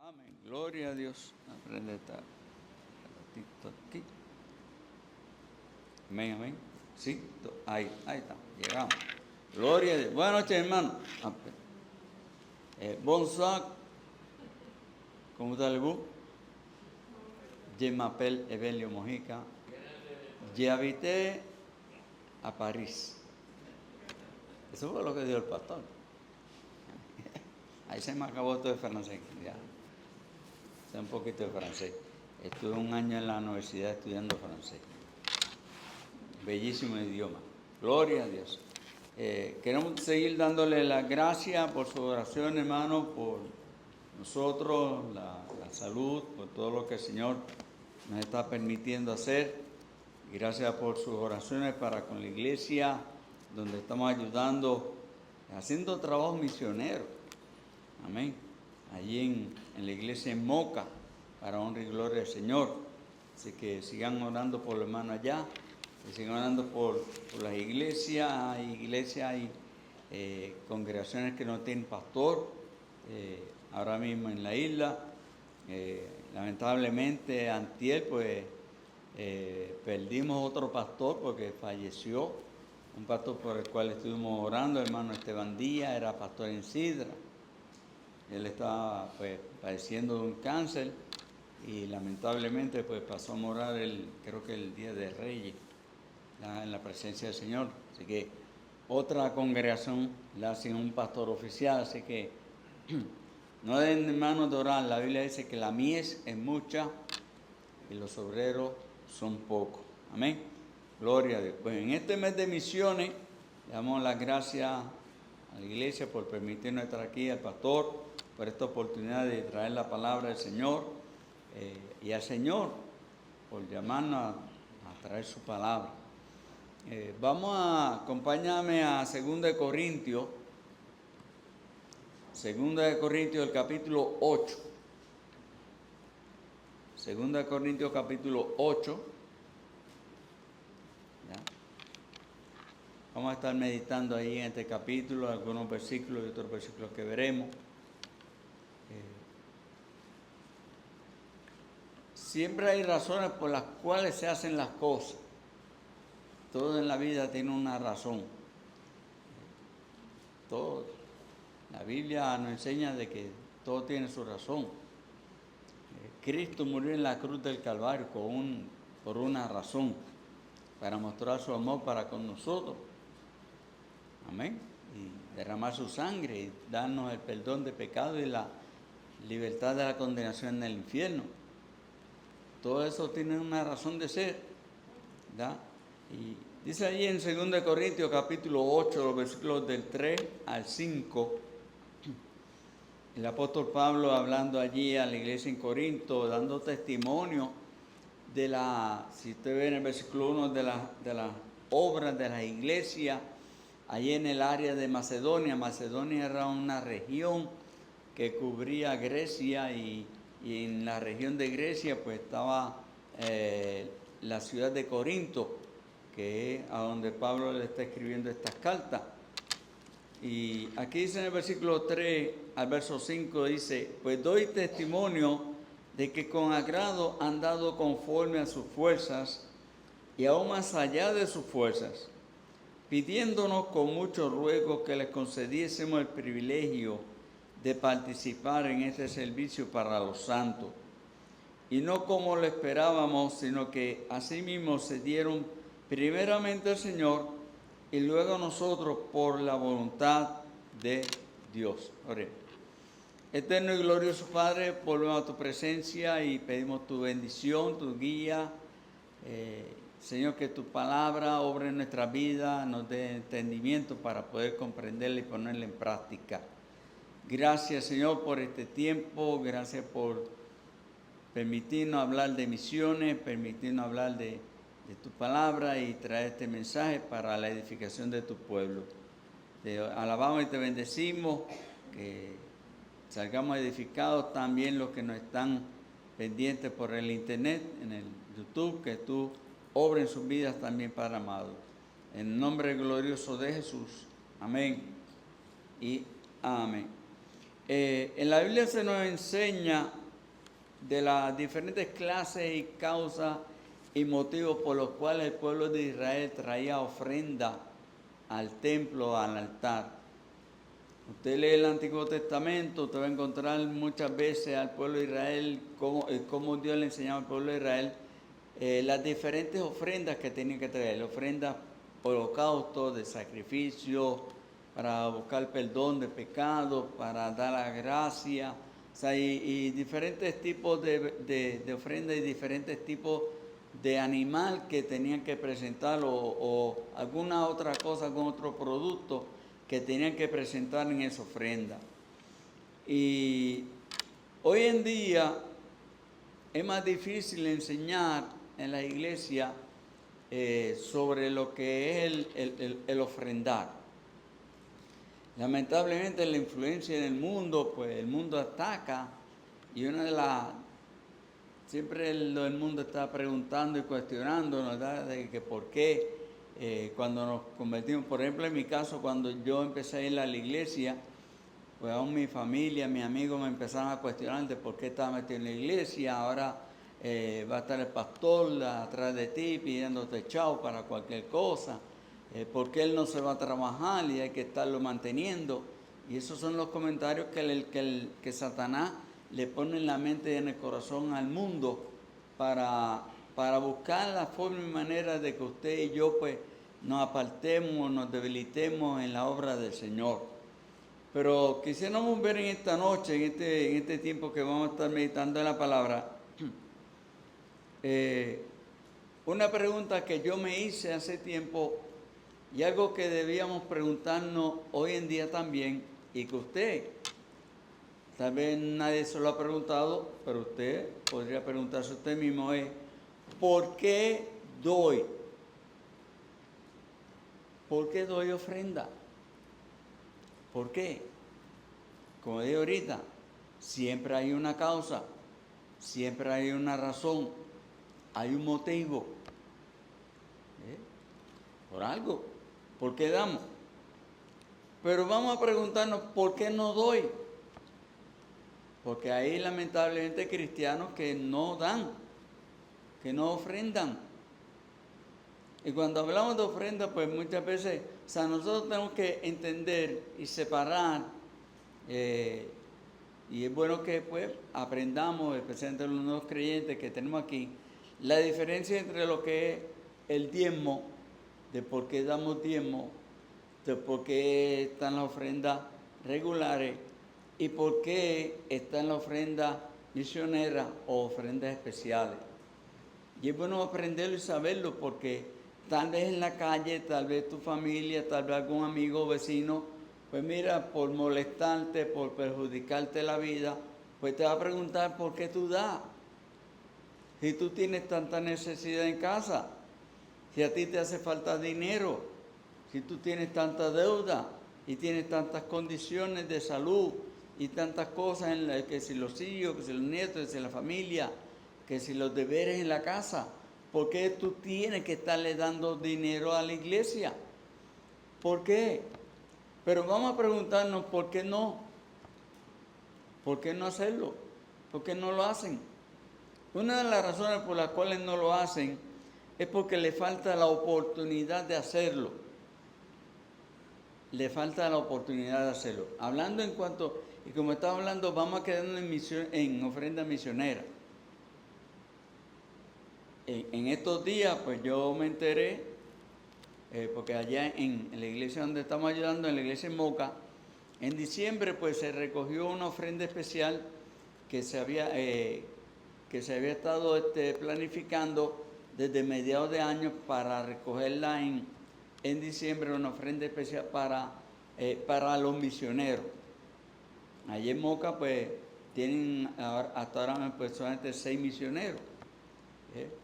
Amén. Gloria a Dios. Aprende a estar ratito aquí. Amén, amén. Sí, ahí está. Llegamos. Gloria a Dios. Buenas noches, hermano. Bonsoir. Comment allez-vous? Je m'appelle Evelio Mojica. J'habite a París. Eso fue lo que dijo el pastor. Ahí se me acabó todo el francés. Ya. Sé un poquito de francés. Estuve un año en la universidad estudiando francés. Bellísimo idioma. Gloria a Dios. Queremos seguir dándole las gracias por su oración, hermano, por nosotros, la salud, por todo lo que el Señor nos está permitiendo hacer. Y gracias por sus oraciones para con la iglesia, donde estamos ayudando, haciendo trabajo misionero. Amén. Allí en la iglesia en Moca, para honra y gloria del Señor. Así que sigan orando por los hermanos allá, que sigan orando por las iglesias. Hay congregaciones que no tienen pastor ahora mismo en la isla. Lamentablemente, antier, pues, perdimos otro pastor porque falleció. Un pastor por el cual estuvimos orando, el hermano Esteban Díaz, era pastor en Sidra. Él estaba pues padeciendo de un cáncer y lamentablemente pues pasó a morar creo que el Día de Reyes, en la presencia del Señor. Así que otra congregación la hacen un pastor oficial, así que no den manos de orar. La Biblia dice que la mies es mucha y los obreros son pocos. Amén. Gloria a Dios. Pues en este mes de misiones le damos las gracias a la iglesia por permitirnos estar aquí, al pastor, por esta oportunidad de traer la palabra del Señor y al Señor por llamarnos a traer su palabra. Acompáñame a 2 Corintios, el capítulo 8. 2 Corintios capítulo 8. ¿Ya? Vamos a estar meditando ahí en este capítulo, algunos versículos y otros versículos que veremos. Siempre hay razones por las cuales se hacen las cosas. Todo en la vida tiene una razón. Todo. La Biblia nos enseña de que todo tiene su razón. Cristo murió en la cruz del Calvario por una razón, para mostrar su amor para con nosotros. Amén. Y derramar su sangre y darnos el perdón de pecado y la libertad de la condenación en el infierno. Todo eso tiene una razón de ser, ¿verdad? Y dice allí en 2 Corintios capítulo 8, los versículos del 3 al 5, el apóstol Pablo hablando allí a la iglesia en Corinto, dando testimonio de si usted ve en el versículo 1, de las obras de la iglesia allí en el área de Macedonia. Macedonia era una región que cubría Grecia y en la región de Grecia pues estaba la ciudad de Corinto, que es a donde Pablo le está escribiendo estas cartas. Y aquí dice en el versículo 3 al verso 5, dice: pues doy testimonio de que con agrado han dado conforme a sus fuerzas y aún más allá de sus fuerzas, pidiéndonos con mucho ruego que les concediésemos el privilegio de participar en este servicio para los santos. Y no como lo esperábamos, sino que asimismo se dieron primeramente al Señor y luego a nosotros por la voluntad de Dios. Oremos. Eterno y glorioso Padre, volvemos a tu presencia y pedimos tu bendición, tu guía. Señor, que tu palabra obre en nuestra vida, nos dé entendimiento para poder comprenderla y ponerla en práctica. Gracias, Señor, por este tiempo. Gracias por permitirnos hablar de misiones, permitirnos hablar de tu palabra y traer este mensaje para la edificación de tu pueblo. Te alabamos y te bendecimos, que salgamos edificados. También los que nos están pendientes por el internet, en el YouTube, que tú obres en sus vidas también, Padre amado. En el nombre glorioso de Jesús. Amén y amén. En la Biblia se nos enseña de las diferentes clases y causas y motivos por los cuales el pueblo de Israel traía ofrenda al templo, al altar. Usted lee el Antiguo Testamento, usted va a encontrar muchas veces al pueblo de Israel, cómo Dios le enseñaba al pueblo de Israel las diferentes ofrendas que tenían que traer, ofrendas por holocausto, de sacrificio, para buscar perdón de pecados, para dar la gracia, o sea, y diferentes tipos de ofrendas y diferentes tipos de animal que tenían que presentar o alguna otra cosa, algún otro producto que tenían que presentar en esa ofrenda. Y hoy en día es más difícil enseñar en la iglesia sobre lo que es el ofrendar. Lamentablemente la influencia en el mundo, pues el mundo ataca y una de las... Siempre el mundo está preguntando y cuestionando, ¿verdad? De que por qué cuando nos convertimos, por ejemplo en mi caso, cuando yo empecé a ir a la iglesia, pues aún mi familia, mis amigos me empezaron a cuestionar de por qué estaba metido en la iglesia, ahora va a estar el pastor atrás de ti pidiéndote chao para cualquier cosa, por qué él no se va a trabajar y hay que estarlo manteniendo. Y esos son los comentarios que Satanás le pone en la mente y en el corazón al mundo para buscar la forma y manera de que usted y yo pues nos apartemos, nos debilitemos en la obra del Señor. Pero quisiéramos ver en esta noche, en este tiempo que vamos a estar meditando en la palabra, una pregunta que yo me hice hace tiempo y algo que debíamos preguntarnos hoy en día también, y que usted, tal vez nadie se lo ha preguntado, pero usted podría preguntarse usted mismo es, ¿por qué doy? ¿Por qué doy ofrenda? ¿Por qué? Como dije ahorita, siempre hay una causa, siempre hay una razón, hay un motivo. Por algo. ¿Por qué damos? Pero vamos a preguntarnos, ¿por qué no doy? Porque hay lamentablemente cristianos que no dan, que no ofrendan. Y cuando hablamos de ofrenda, pues muchas veces, o sea, nosotros tenemos que entender y separar, y es bueno que pues aprendamos, especialmente los nuevos creyentes que tenemos aquí, la diferencia entre lo que es el diezmo, de por qué damos diezmo, de por qué están las ofrendas regulares y por qué están las ofrendas misioneras o ofrendas especiales. Y es bueno aprenderlo y saberlo porque tal vez en la calle, tal vez tu familia, tal vez algún amigo o vecino, pues mira, por molestarte, por perjudicarte la vida, pues te va a preguntar por qué tú das. Si tú tienes tanta necesidad en casa, si a ti te hace falta dinero, si tú tienes tanta deuda y tienes tantas condiciones de salud y tantas cosas en las que si los hijos, que si los nietos, que si la familia, que si los deberes en la casa, ¿por qué tú tienes que estarle dando dinero a la iglesia? ¿Por qué? Pero vamos a preguntarnos por qué no. ¿Por qué no hacerlo? ¿Por qué no lo hacen? Una de las razones por las cuales no lo hacen es porque le falta la oportunidad de hacerlo. Le falta la oportunidad de hacerlo. Hablando en cuanto, y como estaba hablando, vamos a quedarnos en ofrenda misionera. En estos días, pues yo me enteré, porque allá en la iglesia donde estamos ayudando, en la iglesia en Moca, en diciembre pues se recogió una ofrenda especial que se había estado planificando desde mediados de año para recogerla en diciembre, una ofrenda especial para los misioneros. Allí en Moca pues tienen hasta ahora pues solamente 6 misioneros,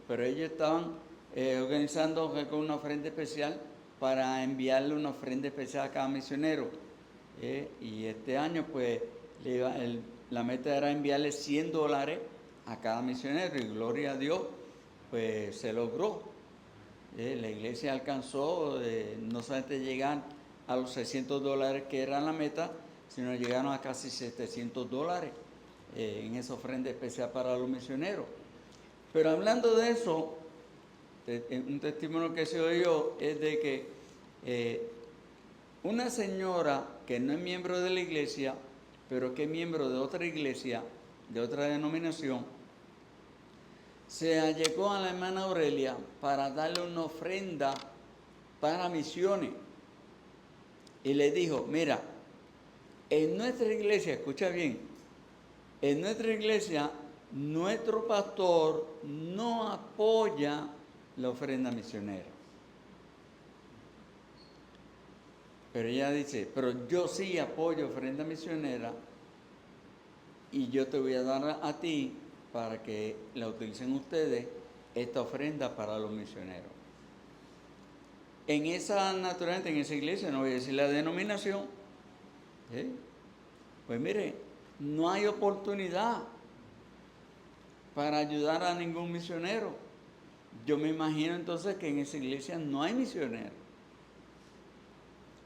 pero ellos estaban organizando con una ofrenda especial para enviarle una ofrenda especial a cada misionero. Y este año pues la meta era enviarle $100 a cada misionero y gloria a Dios pues se logró. La iglesia alcanzó no solamente llegar a los $600 que era la meta, sino llegaron a casi $700 en esa ofrenda especial para los misioneros. Pero hablando de eso, un testimonio que se oyó es de que una señora que no es miembro de la iglesia, pero que es miembro de otra iglesia, de otra denominación, se allegó a la hermana Aurelia para darle una ofrenda para misiones. Y le dijo, mira, en nuestra iglesia, escucha bien, en nuestra iglesia, nuestro pastor no apoya la ofrenda misionera. Pero ella dice, pero yo sí apoyo ofrenda misionera y yo te voy a dar a ti para que la utilicen ustedes, esta ofrenda para los misioneros. Naturalmente en esa iglesia, no voy a decir la denominación, pues mire, no hay oportunidad para ayudar a ningún misionero. Yo me imagino entonces que en esa iglesia no hay misioneros.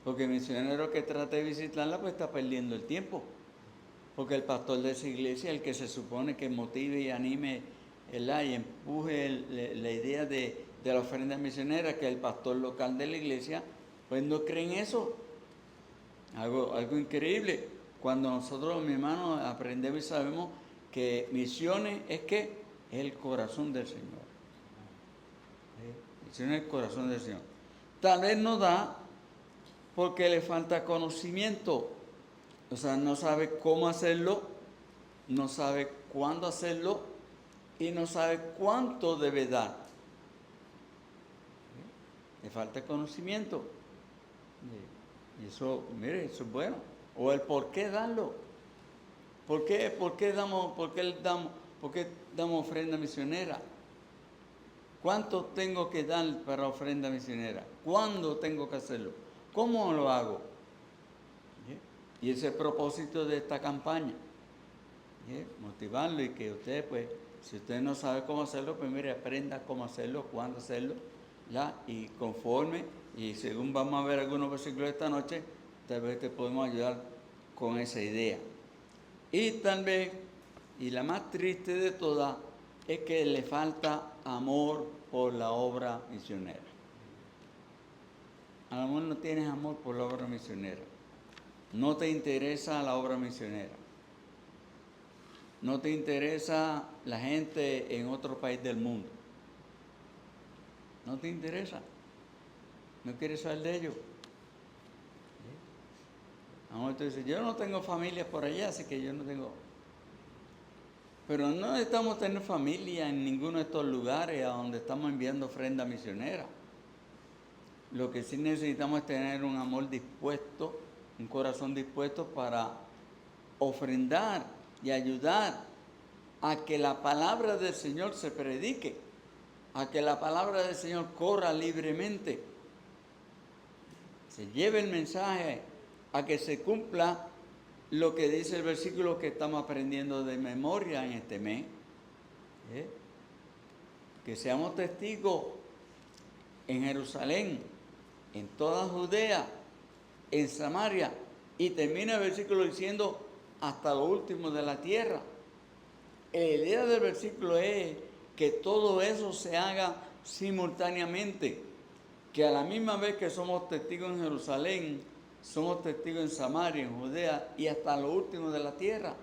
Porque el misionero que trata de visitarla pues está perdiendo el tiempo. Porque el pastor de esa iglesia, el que se supone que motive y anime y empuje la idea de la ofrenda misionera, que el pastor local de la iglesia, pues no cree en eso. Algo increíble. Cuando nosotros, mi hermano, aprendemos y sabemos que misiones es el corazón del Señor. Misiones es el corazón del Señor. Tal vez no da porque le falta conocimiento. O sea, no sabe cómo hacerlo, no sabe cuándo hacerlo y no sabe cuánto debe dar. Le falta conocimiento. Y eso, mire, eso es bueno. O el por qué darlo. ¿Por qué damos ofrenda misionera? ¿Cuánto tengo que dar para ofrenda misionera? ¿Cuándo tengo que hacerlo? ¿Cómo lo hago? Y ese es el propósito de esta campaña. Motivarlo y que usted, pues, si usted no sabe cómo hacerlo, pues mire, aprenda cómo hacerlo, cuándo hacerlo, ¿ya? Y conforme, y según vamos a ver algunos versículos esta noche, tal vez te podemos ayudar con esa idea. Y tal vez, y la más triste de todas, es que le falta amor por la obra misionera. A lo mejor no tienes amor por la obra misionera. No te interesa la obra misionera. No te interesa la gente en otro país del mundo. No te interesa. No quieres saber de ellos. A lo mejor tú dices, yo no tengo familia por allá, así que yo no tengo. Pero no necesitamos tener familia en ninguno de estos lugares a donde estamos enviando ofrenda misionera. Lo que sí necesitamos es tener un amor dispuesto, un corazón dispuesto para ofrendar y ayudar a que la palabra del Señor se predique, a que la palabra del Señor corra libremente, se lleve el mensaje, a que se cumpla lo que dice el versículo que estamos aprendiendo de memoria en este mes. Que seamos testigos en Jerusalén, en toda Judea, en Samaria, y termina el versículo diciendo hasta lo último de la tierra. La idea del versículo es que todo eso se haga simultáneamente, que a la misma vez que somos testigos en Jerusalén, somos testigos en Samaria, en Judea y hasta lo último de la tierra.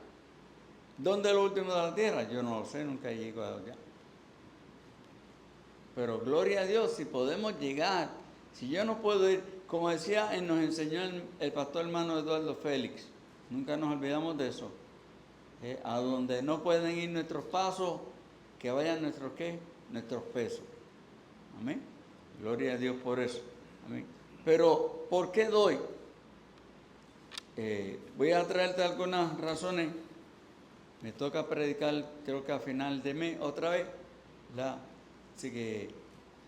¿Dónde es lo último de la tierra? Yo no lo sé, nunca llego allá. Pero gloria a Dios, si podemos llegar, si yo no puedo ir, como decía, nos enseñó el pastor hermano Eduardo Félix, nunca nos olvidamos de eso, a donde no pueden ir nuestros pasos, que vayan nuestros pesos. Amén. Gloria a Dios por eso. Amén. Pero, ¿por qué doy? Voy a traerte algunas razones. Me toca predicar, creo que a final de mes, otra vez. Así que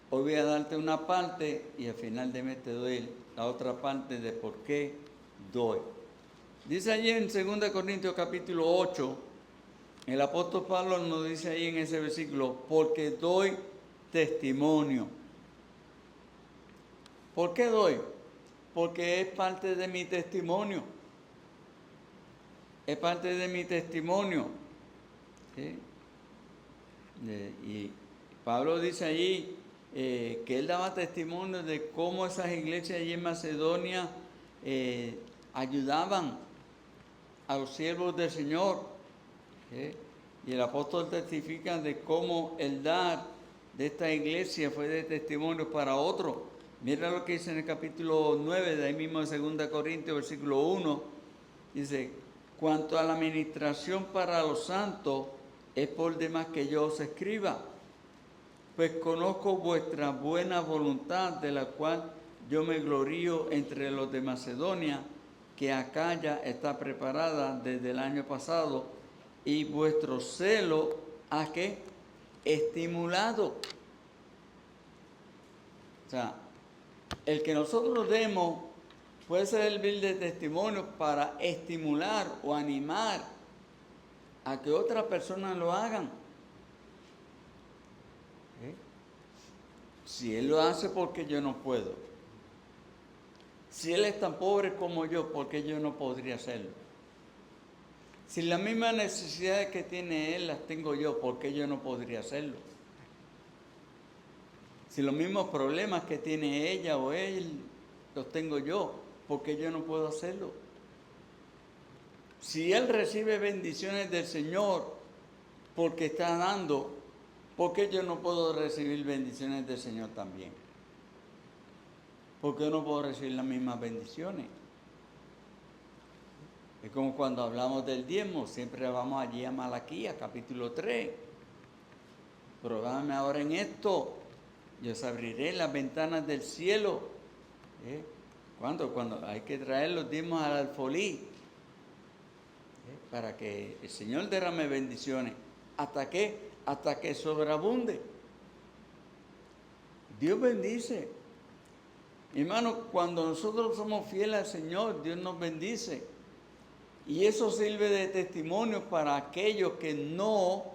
hoy voy a darte una parte y al final de mes te doy la otra parte de por qué doy. Dice allí en 2 Corintios capítulo 8, el apóstol Pablo nos dice ahí en ese versículo, porque doy testimonio. ¿Por qué doy? Porque es parte de mi testimonio. es parte de mi testimonio. ¿Sí? Y Pablo dice allí que él daba testimonio de cómo esas iglesias allí en Macedonia ayudaban a los siervos del Señor. ¿Sí? Y el apóstol testifica de cómo el dar de esta iglesia fue de testimonio para otros. Mira lo que dice en el capítulo 9, de ahí mismo de 2 Corintios, versículo 1. Dice, cuanto a la administración para los santos, es por demás que yo os escriba, pues conozco vuestra buena voluntad, de la cual yo me glorío entre los de Macedonia, que Acaya está preparada desde el año pasado, y vuestro celo ha que estimulado. O sea, el que nosotros demos puede servir de testimonio para estimular o animar a que otras personas lo hagan. ¿Eh? Si él lo hace, porque yo no puedo. Si él es tan pobre como yo, porque yo no podría hacerlo. Si las mismas necesidades que tiene él las tengo yo, porque yo no podría hacerlo. Si los mismos problemas que tiene ella o él los tengo yo, porque yo no puedo hacerlo. Si él recibe bendiciones del Señor porque está dando, ¿por qué yo no puedo recibir bendiciones del Señor también? ¿Por qué no puedo recibir las mismas bendiciones? Es como cuando hablamos del diezmo, siempre vamos allí a Malaquías, capítulo 3. Probadme ahora en esto, yo os abriré las ventanas del cielo. ¿Cuándo? Cuando hay que traer los diezmos al alfolí, para que el Señor derrame bendiciones. ¿Hasta qué? Hasta que sobreabunde. Dios bendice. Hermano, cuando nosotros somos fieles al Señor, Dios nos bendice. Y eso sirve de testimonio para aquellos que no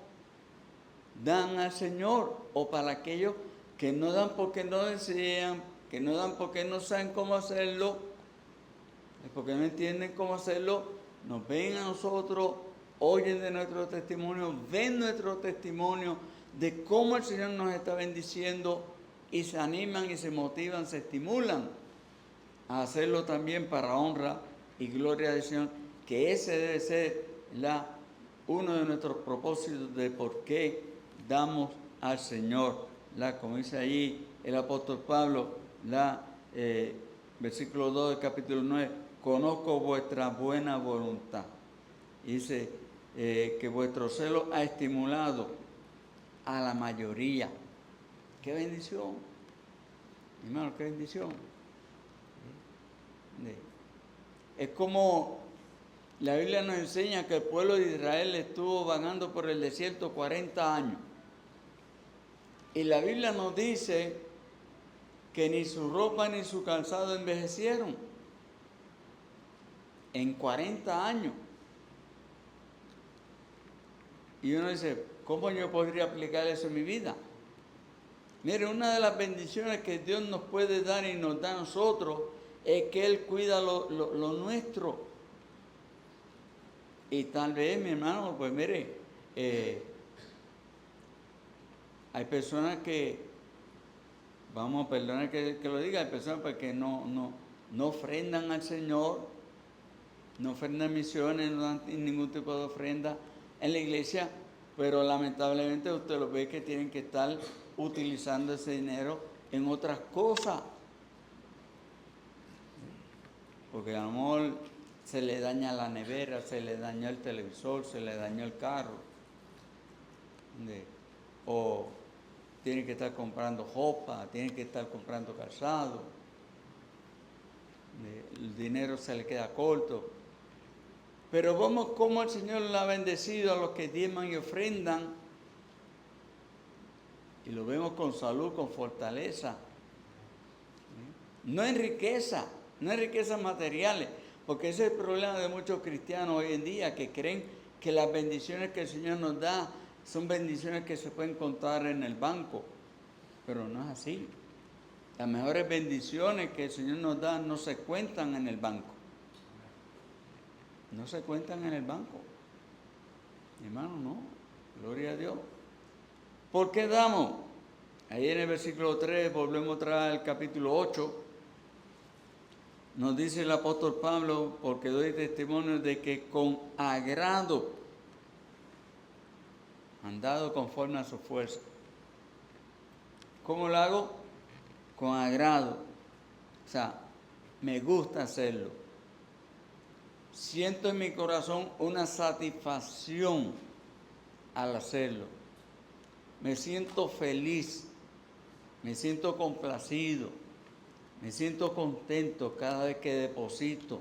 dan al Señor, o para aquellos que no dan porque no desean, que no dan porque no saben cómo hacerlo, porque no entienden cómo hacerlo. Nos ven a nosotros, oyen de nuestro testimonio, ven nuestro testimonio de cómo el Señor nos está bendiciendo, y se animan y se motivan, se estimulan a hacerlo también para honra y gloria del Señor, que ese debe ser uno de nuestros propósitos de por qué damos al Señor. Como dice allí el apóstol Pablo, versículo 2 del capítulo 9, conozco vuestra buena voluntad. Y dice que vuestro celo ha estimulado a la mayoría. ¡Qué bendición! Hermano, qué bendición. Es como la Biblia nos enseña que el pueblo de Israel estuvo vagando por el desierto 40 años. Y la Biblia nos dice que ni su ropa ni su calzado envejecieron en 40 años. Y uno dice, ¿cómo yo podría aplicar eso en mi vida? Mire, una de las bendiciones que Dios nos puede dar y nos da a nosotros es que Él cuida lo nuestro. Y tal vez, mi hermano, pues mire, hay personas que, vamos a perdonar que lo diga, hay personas pues que no ofrendan al Señor, no ofrendan misiones, no dan ningún tipo de ofrenda en la iglesia, pero lamentablemente usted lo ve que tienen que estar utilizando ese dinero en otras cosas, porque a lo mejor se le daña la nevera, se le dañó el televisor, se le dañó el carro, o tienen que estar comprando ropa, tienen que estar comprando calzado, el dinero se le queda corto. Pero vemos cómo el Señor le ha bendecido a los que diezman y ofrendan, y lo vemos con salud, con fortaleza. No en riqueza, no en riquezas materiales, porque ese es el problema de muchos cristianos hoy en día, que creen que las bendiciones que el Señor nos da son bendiciones que se pueden contar en el banco, pero no es así. Las mejores bendiciones que el Señor nos da no se cuentan en el banco. no se cuentan en el banco. Hermano, no. Gloria a Dios. ¿Por qué damos? Ahí en el versículo 3, volvemos otra vez al capítulo 8. Nos dice el apóstol Pablo, porque doy testimonio de que con agrado han dado conforme a su fuerza. ¿Cómo lo hago? Con agrado. O sea, me gusta hacerlo. Siento en mi corazón una satisfacción al hacerlo. Me siento feliz, me siento complacido, me siento contento cada vez que deposito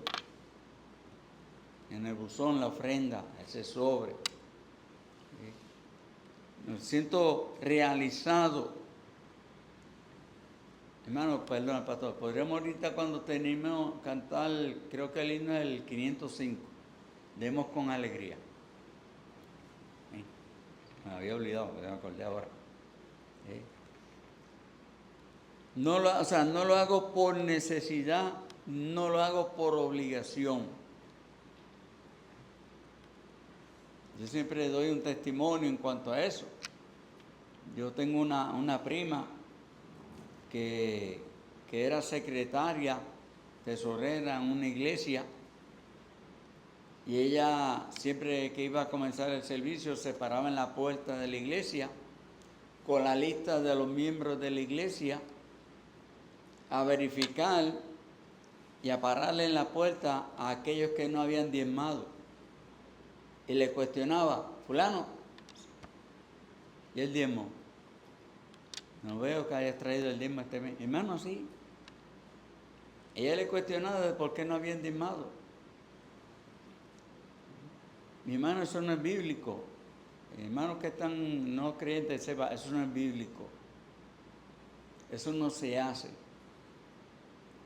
en el buzón la ofrenda, ese sobre. Me siento realizado. Hermano, perdón, pastor, podríamos ahorita cuando terminemos cantar, creo que el himno es el 505, demos con alegría. Me había olvidado, me acordé ahora. No lo hago por necesidad, no lo hago por obligación. Yo siempre doy un testimonio en cuanto a eso. Yo tengo una prima que era secretaria, tesorera en una iglesia, y ella siempre que iba a comenzar el servicio se paraba en la puerta de la iglesia con la lista de los miembros de la iglesia a verificar y a pararle en la puerta a aquellos que no habían diezmado. Y le cuestionaba, fulano, ¿y el diezmo? No veo que hayas traído el diezmo este mes. Hermano, sí. Ella le cuestionaba de por qué no habían diezmado. Mi hermano, eso no es bíblico. Hermanos que están no creyentes, sepa, eso no es bíblico. Eso no se hace.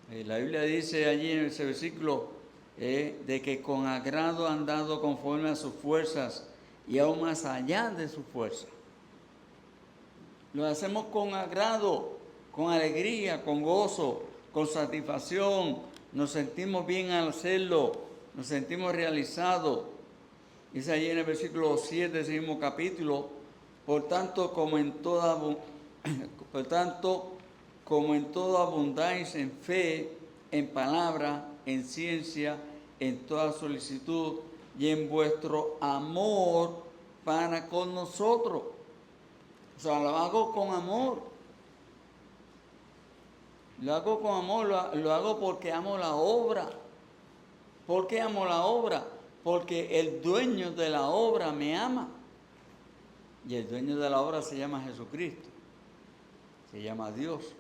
La Biblia dice allí en ese versículo de que con agrado han dado conforme a sus fuerzas y aún más allá de sus fuerzas. Lo hacemos con agrado, con alegría, con gozo, con satisfacción. Nos sentimos bien al hacerlo, nos sentimos realizados. Dice allí en el versículo 7 de ese mismo capítulo, por tanto, como en toda abundáis en fe, en palabra, en ciencia, en toda solicitud y en vuestro amor para con nosotros. O sea, lo hago con amor. Lo hago con amor, lo hago porque amo la obra. ¿Por qué amo la obra? Porque el dueño de la obra me ama. Y el dueño de la obra se llama Jesucristo. Se llama Dios.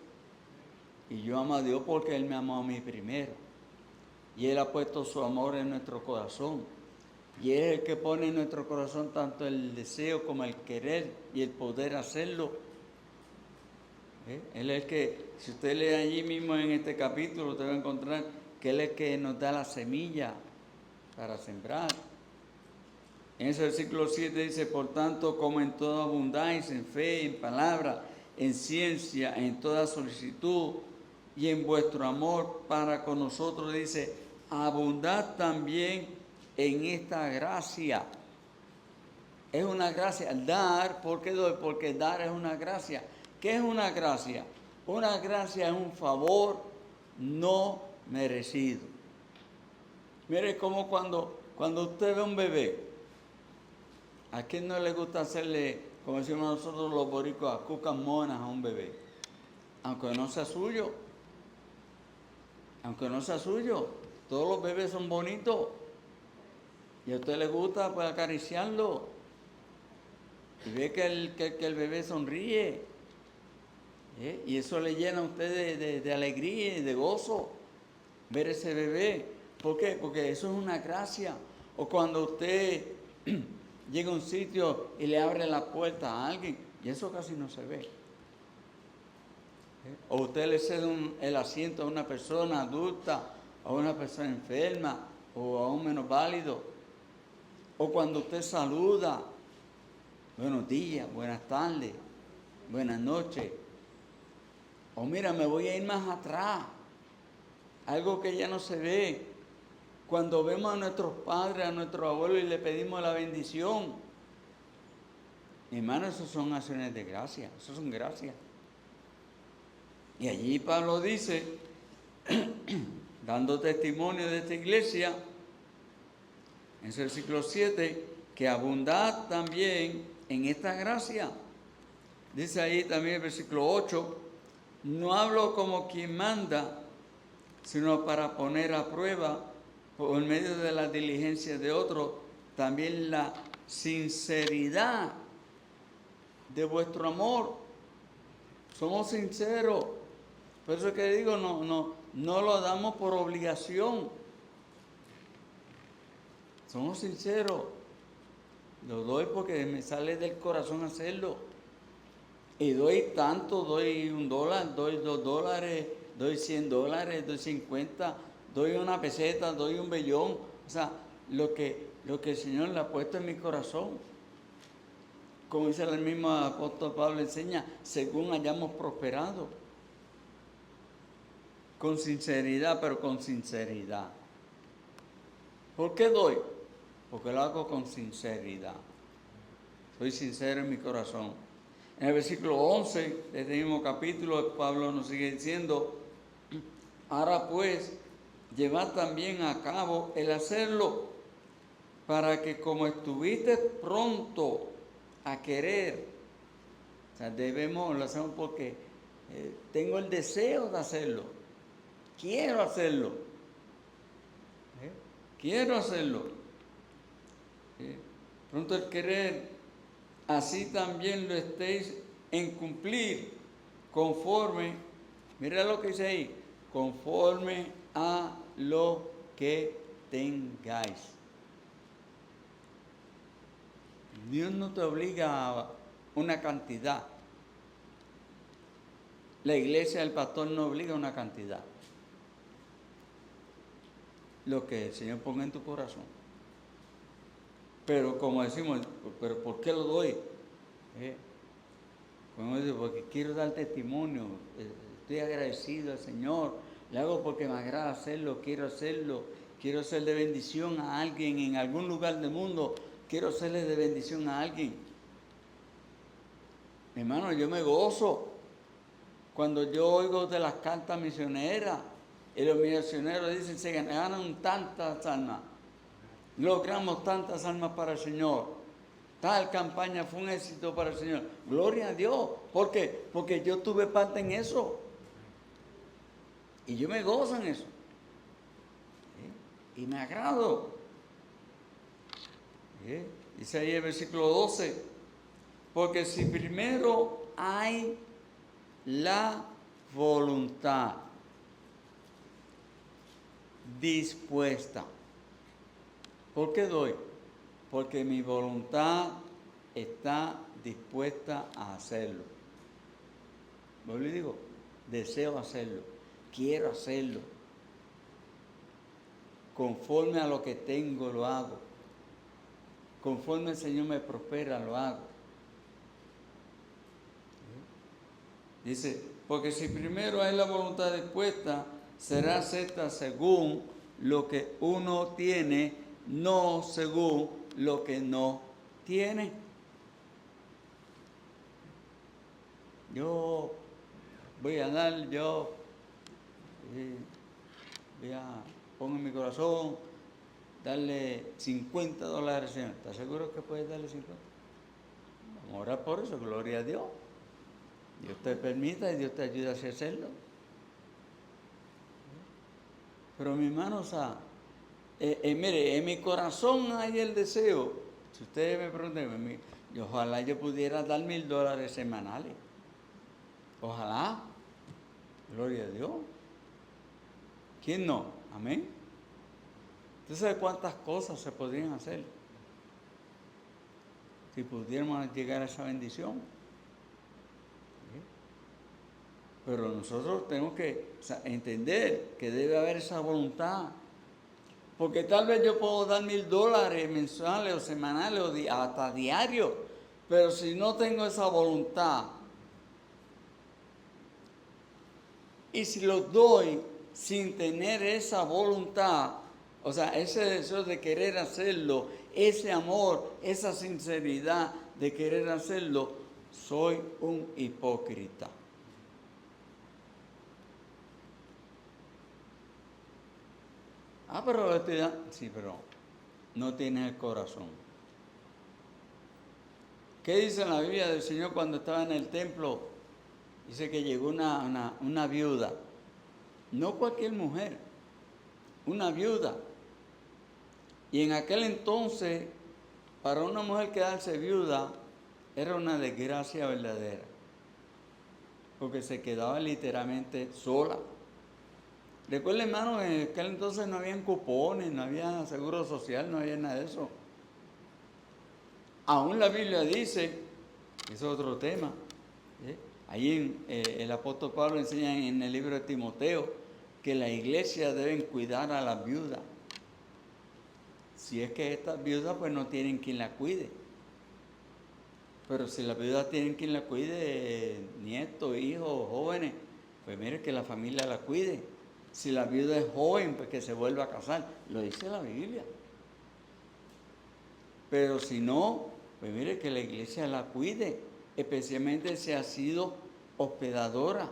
Y yo amo a Dios porque Él me amó a mí primero. Y Él ha puesto su amor en nuestro corazón. Y Él es el que pone en nuestro corazón tanto el deseo como el querer y el poder hacerlo. Él es el que, si usted lee allí mismo en este capítulo, usted va a encontrar que Él es el que nos da la semilla para sembrar. En ese versículo 7 dice, por tanto, como en todo abundáis en fe, en palabra, en ciencia, en toda solicitud y en vuestro amor para con nosotros, dice, abundad también en esta gracia. Es una gracia. Dar, ¿por qué doy? Porque dar es una gracia. ¿Qué es una gracia? Una gracia es un favor no merecido. Mire como cuando usted ve a un bebé, ¿a quién no le gusta hacerle, como decimos nosotros los boricuas, cucas monas a un bebé? Aunque no sea suyo. Aunque no sea suyo. Todos los bebés son bonitos. Y a usted le gusta pues acariciarlo. Y ve que el bebé sonríe. Y eso le llena a usted de alegría y de gozo. Ver ese bebé. ¿Por qué? Porque eso es una gracia. O cuando usted llega a un sitio y le abre la puerta a alguien, y eso casi no se ve. O usted le cede el asiento a una persona adulta, a una persona enferma, o a un menos válido. O cuando usted saluda, buenos días, buenas tardes, buenas noches. O mira, me voy a ir más atrás, algo que ya no se ve. Cuando vemos a nuestros padres, a nuestros abuelos y le pedimos la bendición, hermano, esos son acciones de gracia, esos son gracias. Y allí Pablo dice, dando testimonio de esta iglesia, en el versículo 7, que abundad también en esta gracia. Dice ahí también el versículo 8, no hablo como quien manda, sino para poner a prueba, por medio de la diligencia de otros, también la sinceridad de vuestro amor. Somos sinceros. Por eso que digo, no lo damos por obligación. Somos sinceros. Lo doy porque me sale del corazón hacerlo. Y doy tanto, doy $1, doy $2, doy $100, doy 50, doy una peseta, doy un billón. O sea, lo que el Señor le ha puesto en mi corazón. Como dice el mismo apóstol Pablo, enseña, según hayamos prosperado. Con sinceridad, pero con sinceridad. ¿Por qué doy? Porque lo hago con sinceridad. Soy sincero en mi corazón. En el versículo 11 de este mismo capítulo, Pablo nos sigue diciendo, ahora pues, llevad también a cabo el hacerlo, para que como estuviste pronto a querer, o sea, lo hacemos porque tengo el deseo de hacerlo, quiero hacerlo, quiero hacerlo. Pronto el querer, así también lo estéis en cumplir, conforme, mira lo que dice ahí, conforme a lo que tengáis. Dios no te obliga a una cantidad. La iglesia, el pastor no obliga a una cantidad. Lo que el Señor ponga en tu corazón. Pero como decimos, ¿pero por qué lo doy? Porque quiero dar testimonio, estoy agradecido al Señor, le hago porque me agrada hacerlo, quiero ser de bendición a alguien en algún lugar del mundo, quiero serle de bendición a alguien. Hermano, yo me gozo cuando yo oigo de las cartas misioneras y los misioneros dicen, se ganaron tantas almas, logramos tantas almas para el Señor, tal campaña fue un éxito para el Señor. Gloria a Dios. ¿Por qué? Porque yo tuve parte en eso. Y yo me gozo en eso. Y me agrado. Dice ahí el versículo 12. Porque si primero hay la voluntad dispuesta. ¿Por qué doy? Porque mi voluntad está dispuesta a hacerlo. Yo le digo, deseo hacerlo, quiero hacerlo. Conforme a lo que tengo lo hago. Conforme el Señor me prospera lo hago. Dice, porque si primero hay la voluntad dispuesta, será acepta según lo que uno tiene, no según lo que no tiene. Yo voy a dar, pongo en mi corazón, darle $50, Señor. ¿Estás seguro que puedes darle 50? Vamos a orar por eso, gloria a Dios. Dios te permita y Dios te ayuda a hacerlo. Pero mi hermano, mire, en mi corazón hay el deseo. Si ustedes me preguntan, ojalá yo pudiera dar $1,000 semanales. Ojalá. Gloria a Dios. ¿Quién no? Amén. ¿Usted sabe cuántas cosas se podrían hacer si pudiéramos llegar a esa bendición? Pero nosotros tenemos que entender que debe haber esa voluntad. Porque tal vez yo puedo dar $1,000 mensuales o semanales o hasta diarios. Pero si no tengo esa voluntad, y si los doy sin tener esa voluntad, O sea, ese deseo de querer hacerlo, ese amor, esa sinceridad de querer hacerlo, soy un hipócrita. Pero sí, pero no tienes el corazón. ¿Qué dice la Biblia del Señor cuando estaba en el templo? Dice que llegó una viuda, no cualquier mujer, una viuda. Y en aquel entonces, para una mujer quedarse viuda, era una desgracia verdadera, porque se quedaba literalmente sola. Recuerda, hermano, en aquel entonces no habían cupones, no había seguro social, no había nada de eso. Aún la Biblia dice, es otro tema, ahí el apóstol Pablo enseña en el libro de Timoteo que la iglesia deben cuidar a las viudas. Si es que estas viudas pues no tienen quien la cuide. Pero si las viudas tienen quien la cuide, nietos, hijos, jóvenes, pues mire que la familia la cuide. Si la viuda es joven, pues que se vuelva a casar. Lo dice la Biblia. Pero si no, pues mire que la iglesia la cuide, especialmente si ha sido hospedadora.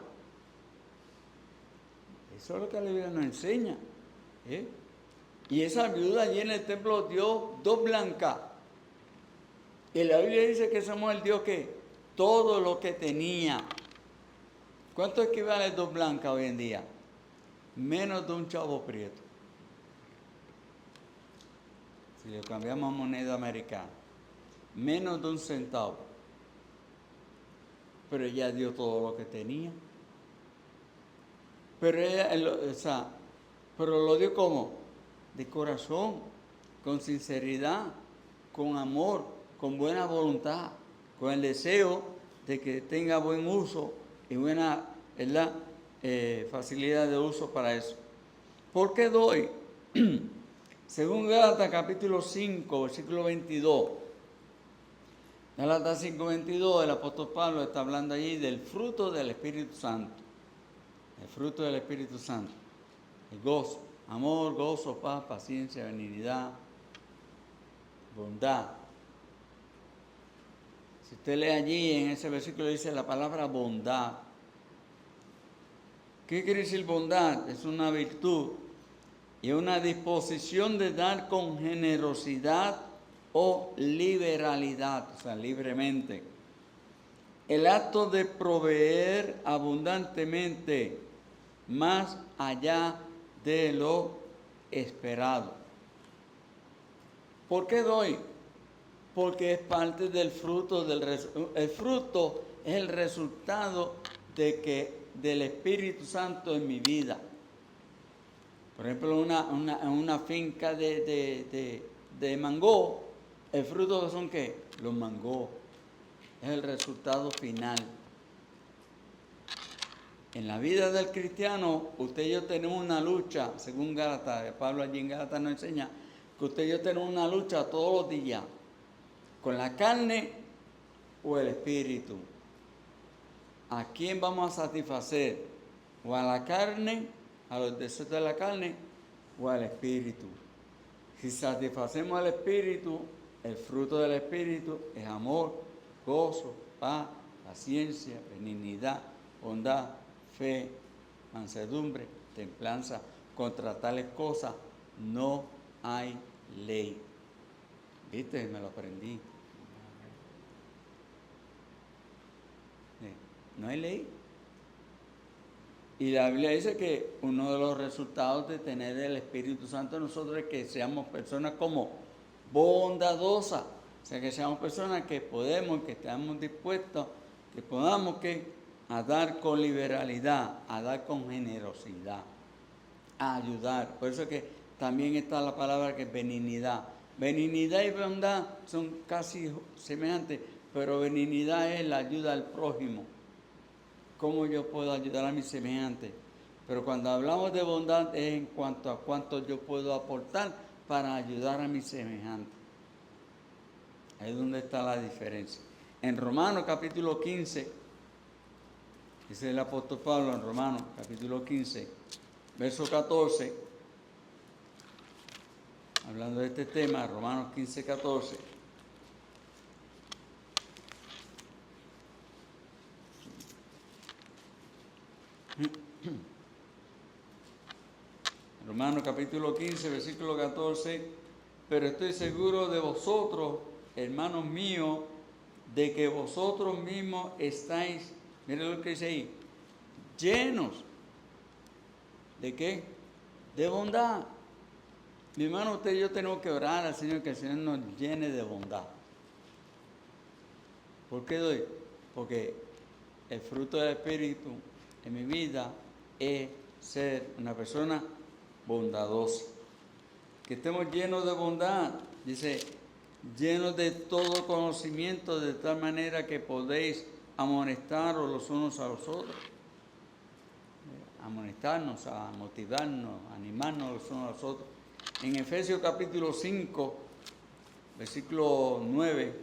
Eso es lo que la Biblia nos enseña. Y esa viuda allí en el templo dio 2 blancas. Y la Biblia dice que somos el Dios que todo lo que tenía. ¿Cuánto equivale 2 blancas hoy en día? Menos de un chavo prieto. Si lo cambiamos a moneda americana, menos de 1 centavo. Pero ella dio todo lo que tenía. Pero ella, pero lo dio como de corazón, con sinceridad, con amor, con buena voluntad, con el deseo de que tenga buen uso y buena, ¿verdad? Facilidad de uso para eso. ¿Por qué doy? Según Gálatas capítulo 5, versículo 22. Gálatas 5, 22, el apóstol Pablo está hablando allí del fruto del Espíritu Santo. El fruto del Espíritu Santo. El gozo, amor, gozo, paz, paciencia, benignidad, bondad. Si usted lee allí en ese versículo dice la palabra bondad. ¿Qué quiere decir bondad? Es una virtud y una disposición de dar con generosidad o liberalidad, o sea, libremente. El acto de proveer abundantemente más allá de lo esperado. ¿Por qué doy? Porque es parte del fruto. El fruto es el resultado del Espíritu Santo en mi vida. Por ejemplo, una finca de mango, el fruto son ¿qué? Los mangos. Es el resultado final. En la vida del cristiano, usted y yo tenemos una lucha, según Gálatas, Pablo allí en Gálatas nos enseña, que usted y yo tenemos una lucha todos los días, con la carne o el espíritu. ¿A quién vamos a satisfacer? ¿O a la carne, a los deseos de la carne, o al espíritu? Si satisfacemos al espíritu, el fruto del espíritu es amor, gozo, paz, paciencia, benignidad, bondad, fe, mansedumbre, templanza. Contra tales cosas no hay ley. ¿Viste? Me lo aprendí. No hay ley. Y la Biblia dice que uno de los resultados de tener el Espíritu Santo en nosotros es que seamos personas como bondadosas. O sea, que seamos personas que podemos, que estamos dispuestos, que podamos a dar con liberalidad, a dar con generosidad, a ayudar. Por eso que también está la palabra que es benignidad. Benignidad y bondad son casi semejantes, pero benignidad es la ayuda al prójimo. ¿Cómo yo puedo ayudar a mis semejantes? Pero cuando hablamos de bondad es en cuanto a cuánto yo puedo aportar para ayudar a mis semejantes. Ahí es donde está la diferencia. En Romanos capítulo 15, dice el apóstol Pablo en Romanos capítulo 15, verso 14. hablando de este tema, Romanos 15, 14. Romanos capítulo 15, versículo 14. Pero estoy seguro de vosotros, hermanos míos, de que vosotros mismos estáis, miren lo que dice ahí, llenos. ¿De qué? De bondad. Mi hermano, usted y yo tenemos que orar al Señor, que el Señor nos llene de bondad. ¿Por qué doy? Porque el fruto del Espíritu en mi vida es ser una persona bondadosa. Que estemos llenos de bondad, dice, llenos de todo conocimiento, de tal manera que podéis amonestaros los unos a los otros. Amonestarnos, a motivarnos, a animarnos los unos a los otros. En Efesios capítulo 5, versículo 9,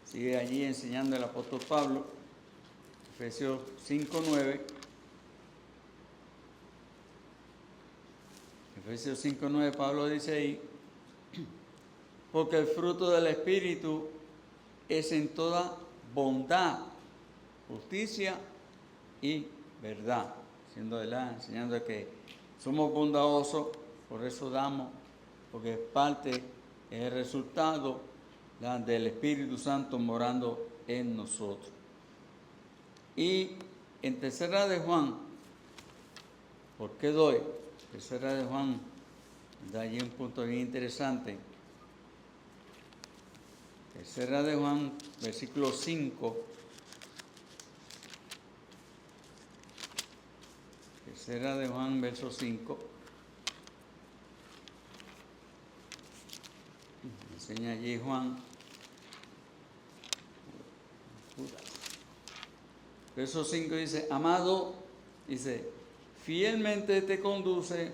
sigue allí enseñando el apóstol Pablo. Efesios 5, 9. Efesios 5, 9, Pablo dice ahí, porque el fruto del Espíritu es en toda bondad, justicia y verdad. Enseñando que somos bondadosos, por eso damos, porque es parte, es el resultado del Espíritu Santo morando en nosotros. Y en tercera de Juan, ¿por qué doy? Tercera de Juan, da allí un punto bien interesante. Tercera de Juan, versículo 5. Tercera de Juan, verso 5. Enseña allí Juan. Verso 5 dice, amado, dice, fielmente te conduce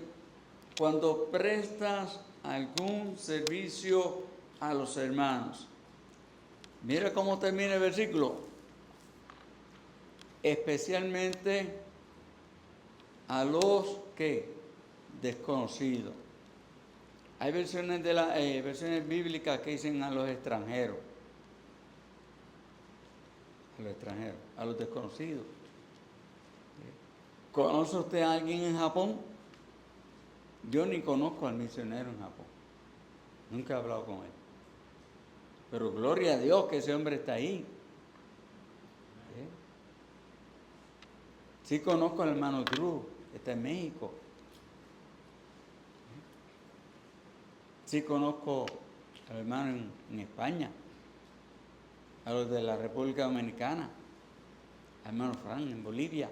cuando prestas algún servicio a los hermanos. Mira cómo termina el versículo. Especialmente a los que desconocidos. Hay versiones versiones bíblicas que dicen a los extranjeros. A los extranjeros, a los desconocidos. ¿Conoce usted a alguien en Japón? Yo ni conozco al misionero en Japón. Nunca he hablado con él. Pero gloria a Dios que ese hombre está ahí. Sí conozco al hermano Drew, que está en México. Sí conozco al hermano en España, a los de la República Dominicana, al hermano Fran en Bolivia.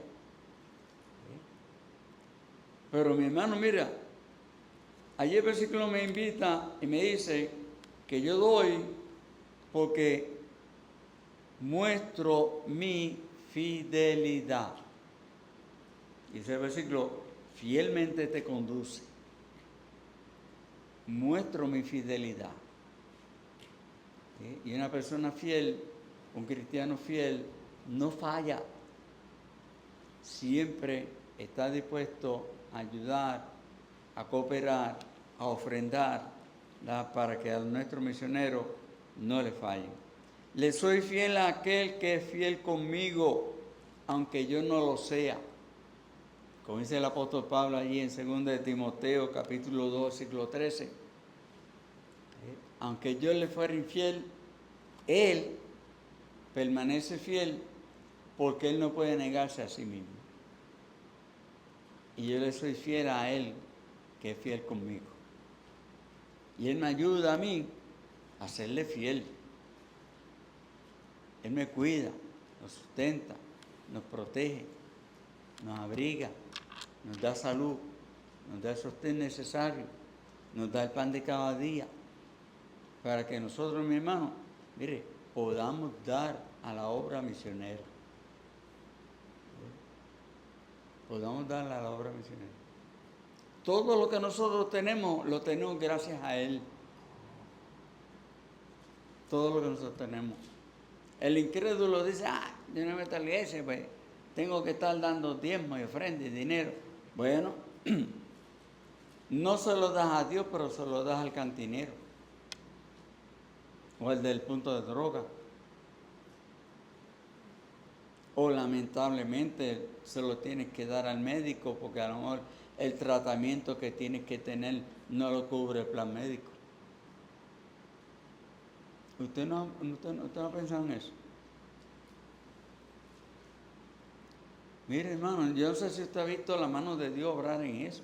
Pero mi hermano, mira, ayer el versículo me invita y me dice que yo doy porque muestro mi fidelidad. Dice el versículo, fielmente te conduce. Muestro mi fidelidad. ¿Sí? Y una persona fiel, un cristiano fiel, no falla. Siempre está dispuesto a ayudar, a cooperar, a ofrendar, para que a nuestro misionero no le fallen. Le soy fiel a aquel que es fiel conmigo, aunque yo no lo sea. Como dice el apóstol Pablo allí en 2 de Timoteo, capítulo 2, versículo 13. Aunque yo le fuera infiel, él permanece fiel porque él no puede negarse a sí mismo. Y yo le soy fiel a él, que es fiel conmigo. Y él me ayuda a mí a serle fiel. Él me cuida, nos sustenta, nos protege, nos abriga, nos da salud, nos da el sostén necesario, nos da el pan de cada día, para que nosotros, mi hermano, mire, podamos dar a la obra misionera. Podamos dar a la obra misionera. Todo lo que nosotros tenemos, lo tenemos gracias a Él. Todo lo que nosotros tenemos. El incrédulo dice, yo no me meto a la iglesia, pues tengo que estar dando diezmo y ofrenda y dinero. Bueno, no se lo das a Dios, pero se lo das al cantinero o al del punto de droga. O lamentablemente se lo tienes que dar al médico porque a lo mejor el tratamiento que tienes que tener no lo cubre el plan médico. ¿Usted no ha pensado en eso? Mire, hermano, yo no sé si usted ha visto la mano de Dios obrar en eso.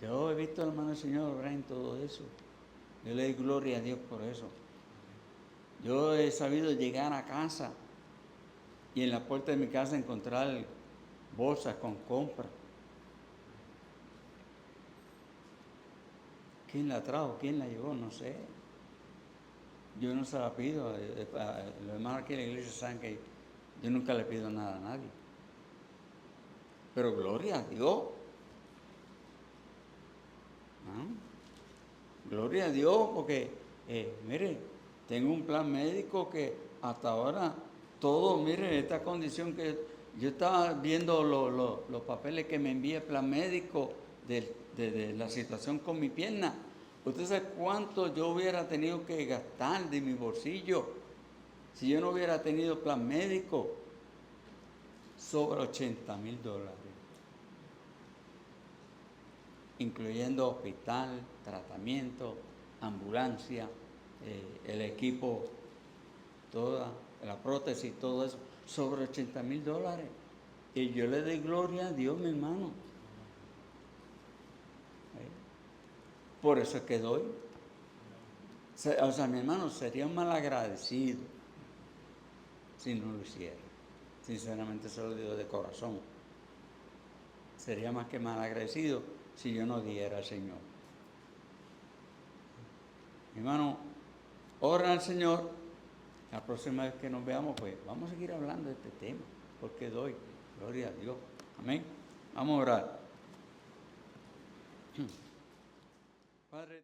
Yo he visto la mano del Señor obrar en todo eso. Yo le doy gloria a Dios por eso. Yo he sabido llegar a casa y en la puerta de mi casa encontrar bolsas con compras. ¿Quién la trajo? ¿Quién la llevó? No sé. Yo no se la pido. Los hermanos aquí en la iglesia saben que yo nunca le pido nada a nadie. Pero gloria a Dios. ¿No? Gloria a Dios porque, mire, tengo un plan médico que hasta ahora todo, mire, esta condición que yo estaba viendo los papeles que me envía el plan médico de la situación con mi pierna. ¿Usted sabe cuánto yo hubiera tenido que gastar de mi bolsillo si yo no hubiera tenido plan médico? Sobre $80,000, incluyendo hospital, tratamiento, ambulancia, el equipo, toda la prótesis, todo eso, sobre $80,000. Y yo le doy gloria a Dios, mi hermano. Por eso es que doy. O sea, mi hermano, sería un mal agradecido si no lo hiciera. Sinceramente se lo digo de corazón. Sería más que mal agradecido si yo no diera al Señor. Mi hermano, ora al Señor. La próxima vez que nos veamos, pues vamos a seguir hablando de este tema. Porque doy. Gloria a Dios. Amén. Vamos a orar. Padre.